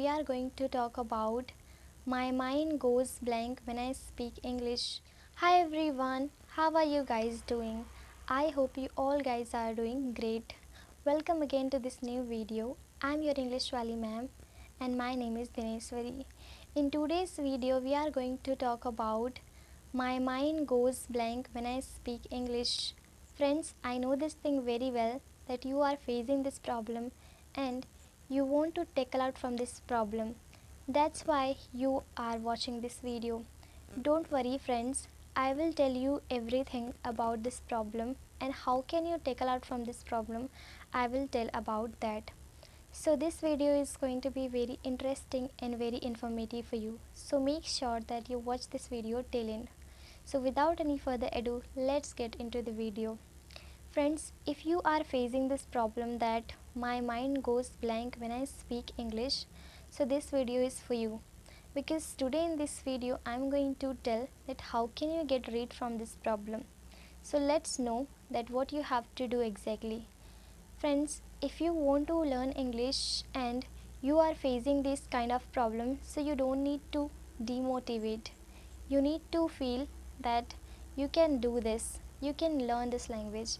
we are going to talk about my mind goes blank when I speak English. Hi everyone, how are you guys doing? I hope you all guys are doing great. Welcome again to this new video. I'm your English Valley ma'am and my name is Dineshwari. In today's video we are going to talk about my mind goes blank when I speak English. Friends, I know this thing very well that you are facing this problem and you want to tackle out from this problem. That's why you are watching this video. Don't worry friends, I will tell you everything about this problem and how can you tackle out from this problem. I will tell about that. So this video is going to be very interesting and very informative for you. So make sure that you watch this video till end. So without any further ado, let's get into the video. Friends, if you are facing this problem that my mind goes blank when I speak English, so this video is for you. Because today in this video I am going to tell that how can you get rid from this problem. So let's know that what you have to do exactly. Friends, if you want to learn English and you are facing this kind of problem, so you don't need to demotivate. You need to feel that you can do this, you can learn this language.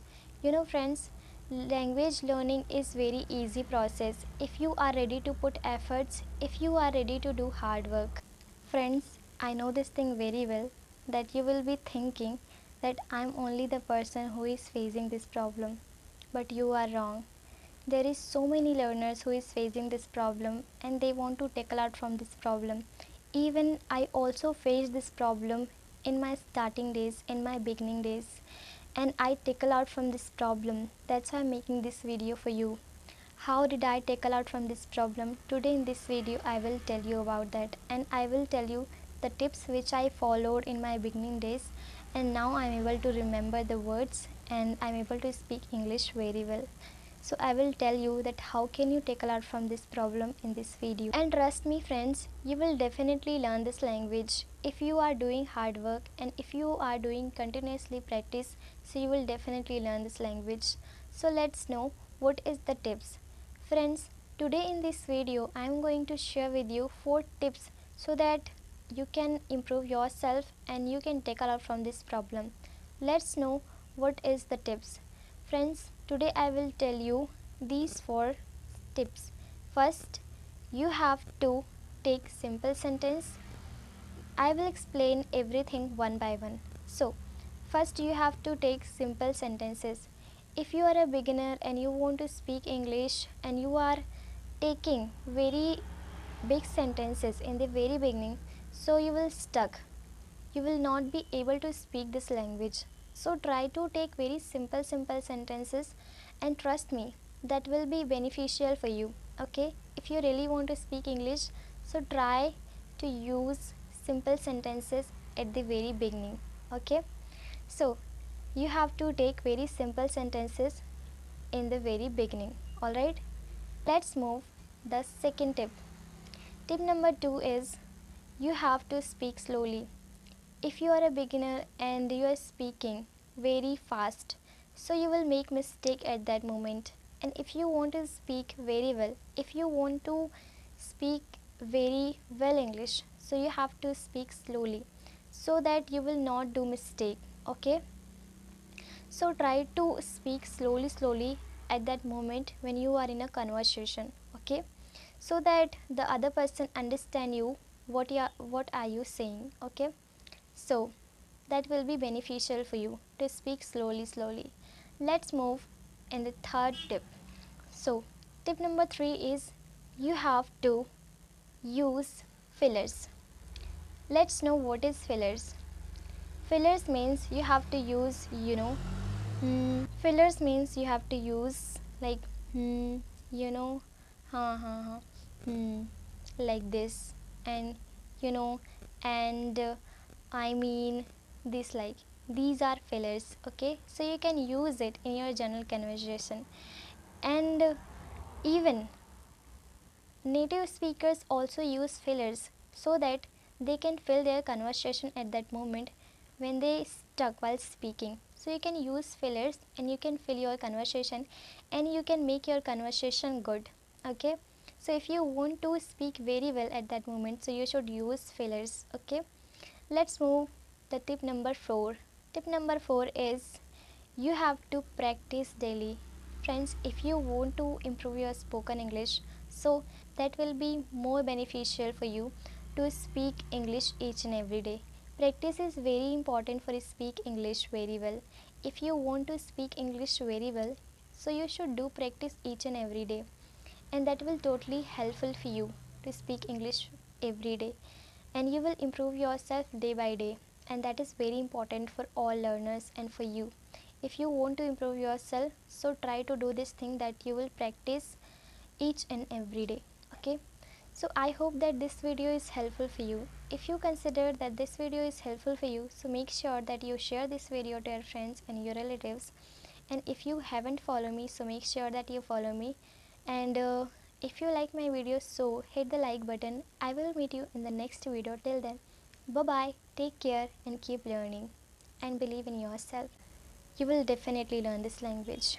You know friends, language learning is very easy process if you are ready to put efforts, if you are ready to do hard work. Friends, I know this thing very well that you will be thinking that I'm only the person who is facing this problem, but you are wrong. There is so many learners who is facing this problem and they want to tackle out from this problem. Even I also faced this problem in my starting days, in my beginning days, and I tackle out from this problem. That's why I'm making this video for you. How did I tackle out from this problem? Today in this video I will tell you about that, and I will tell you the tips which I followed in my beginning days, and now I'm able to remember the words and I'm able to speak English very well. So I will tell you that how can you tackle out from this problem in this video. And trust me friends, you will definitely learn this language if you are doing hard work and if you are doing continuously practice, so you will definitely learn this language. So let's know what is the tips. Friends, today in this video I am going to share with you 4 tips so that you can improve yourself and you can tackle out from this problem. Let's know what is the tips. Friends, today I will tell you these 4 tips. First, you have to take simple sentence. I will explain everything one by one. So, first you have to take simple sentences. If you are a beginner and you want to speak English and you are taking very big sentences in the very beginning, so you will stuck. You will not be able to speak this language. So try to take very simple sentences and trust me, that will be beneficial for you. Okay, if you really want to speak English, so try to use simple sentences at the very beginning. Okay, so you have to take very simple sentences in the very beginning. Alright, let's move the second tip. Tip number 2 is you have to speak slowly. If you are a beginner and you are speaking very fast, so you will make mistake at that moment. And if you want to speak very well, if you want to speak very well English, so you have to speak slowly so that you will not do mistake. Okay, so try to speak slowly at that moment when you are in a conversation. Okay, so that the other person understand you what are you saying. Okay, so that will be beneficial for you to speak slowly. Let's move in the third tip. So tip number 3 is you have to use fillers. Let's know what is fillers. Fillers means you have to use, fillers means you have to use like you know like this, and and I mean this, like these are fillers. Okay, so you can use it in your general conversation, and even native speakers also use fillers so that they can fill their conversation at that moment when they stuck while speaking. So you can use fillers and you can fill your conversation and you can make your conversation good. Okay, So if you want to speak very well at that moment, so you should use fillers. Okay, let's move the tip number 4. Tip number 4 is you have to practice daily. Friends, if you want to improve your spoken English, so that will be more beneficial for you to speak English each and every day. Practice is very important for speak English very well. If you want to speak English very well, so you should do practice each and every day, and that will totally helpful for you to speak English every day, and you will improve yourself day by day, and that is very important for all learners and for you. If you want to improve yourself, so try to do this thing that you will practice each and every day. Okay, so I hope that this video is helpful for you. If you consider that this video is helpful for you, so make sure that you share this video to your friends and your relatives. And if you haven't followed me, so make sure that you follow me. And if you like my videos, so hit the like button. I will meet you in the next video. Till then, bye bye, take care, and keep learning and believe in yourself. You will definitely learn this language.